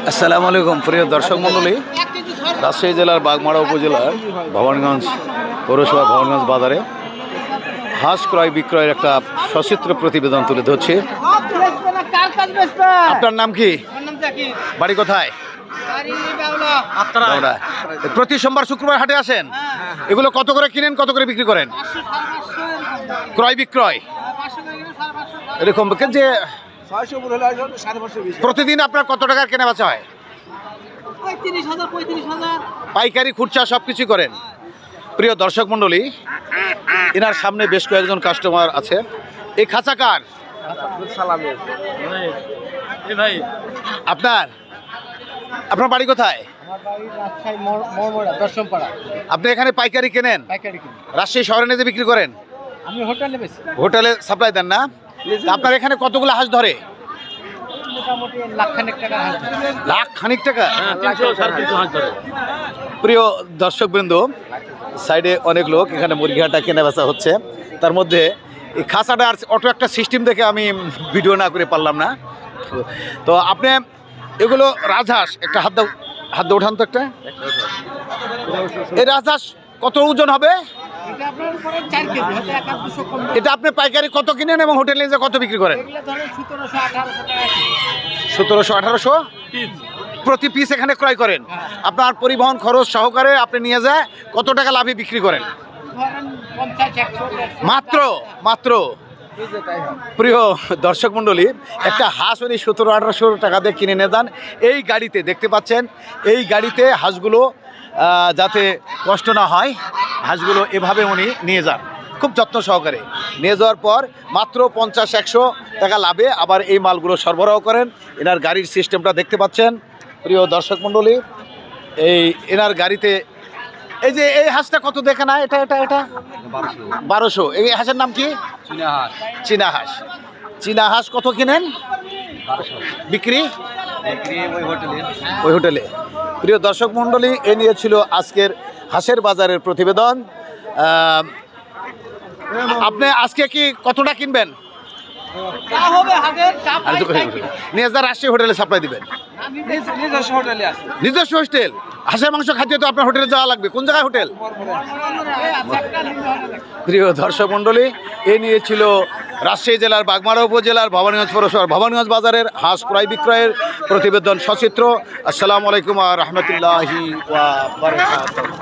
আসসালামু আলাইকুম প্রিয় দর্শক মণ্ডলী, রাজশাহী জেলার বাগমারা উপজেলার ভবানীগঞ্জ পৌরসভা ভবানীগঞ্জ বাজারে হাঁস ক্রয় বিক্রয়ের একটা সচিত্র প্রতিবেদন তুলে ধরছি। আপনার নাম কি? বাড়ি কোথায়? প্রতি সোমবার শুক্রবার হাটে আসেন? এগুলো কত করে কিনেন, কত করে বিক্রি করেন? ক্রয় বিক্রয় এরকম যে প্রতিদিন আপনার কত টাকার কেনা বেচা হয়? পাইকারি খুচরা সবকিছু করেন। প্রিয় দর্শক মণ্ডলী, এনার সামনে বেশ কয়েকজন কাস্টমার আছে। এই খাঁচা কার? আপনার আপনার বাড়ি কোথায়? আপনি এখানে পাইকারি কেনেন? রাজশাহী শহরে নিয়ে বিক্রি করেন? আমি হোটেলে সাপ্লাই দেন না? আপনার এখানে কতগুলো হাঁস ধরে? লাখ খানিক টাকা। প্রিয় দর্শকবৃন্দ, সাইডে অনেক লোক, এখানে মুরগিহাটা কেনা বেচা হচ্ছে। তার মধ্যে এই খাঁচাটা আর অটো একটা সিস্টেম দেখে আমি ভিডিও না করে পারলাম না। তো আপনি এগুলো রাজহাঁস, একটা হাত দিয়ে ওঠান তো একটা। এই রাজহাঁস কত ওজন হবে? এটা আপনি পাইকারি কত কিনেন এবং হোটেলে যে কত বিক্রি করেন? 1700-1800 প্রতি পিস এখানে ক্রয় করেন। আপনার পরিবহন খরচ সহকারে আপনি নিয়ে যায় কত টাকা লাভে বিক্রি করেন? মাত্র প্রিয় দর্শক মণ্ডলী, একটা হাঁস উনি 1700-1800 টাকা দিয়ে কিনে নিয়ে যান। এই গাড়িতে দেখতে পাচ্ছেন, এই গাড়িতে হাঁসগুলো যাতে কষ্ট না হয়, হাঁসগুলো এভাবে উনি নিয়ে যান খুব যত্ন সহকারে। নিয়ে যাওয়ার পর মাত্র 50-100 টাকা লাভে আবার এই মালগুলো সরবরাহ করেন। এনার গাড়ির সিস্টেমটা দেখতে পাচ্ছেন প্রিয় দর্শক মণ্ডলী। এই এনার গাড়িতে এই যে হাঁসটা কত দেখে না, এটা 1200। এই হাঁসের নাম কি? চীনা হাঁস কত কিনেন? বিক্রি ওই হোটেলে। প্রিয় দর্শক মণ্ডলী, এ নিয়ে ছিল আজকের হাঁসের বাজারের প্রতিবেদন। আপনি আজকে কি কতটা কিনবেন? নিয়ে যা রাজশাহী হোটেলে সাপ্লাই দিবেন? নিজস্ব হোটেল। হাঁসের মাংস খাইতে তো আপনার হোটেলে যাওয়া লাগবে। কোন জায়গায় হোটেল? প্রিয় দর্শক মণ্ডলী, এ নিয়ে ছিল রাজশাহী জেলার বাগমারা উপজেলার ভবানীগঞ্জ পৌরসভার ভবানীগঞ্জ বাজারের হাঁস ক্রয় বিক্রয়ের প্রতিবেদন সচিত্র। আসসালামু আলাইকুম ওয়া রাহমাতুল্লাহি ওয়া বারাকাতুহু।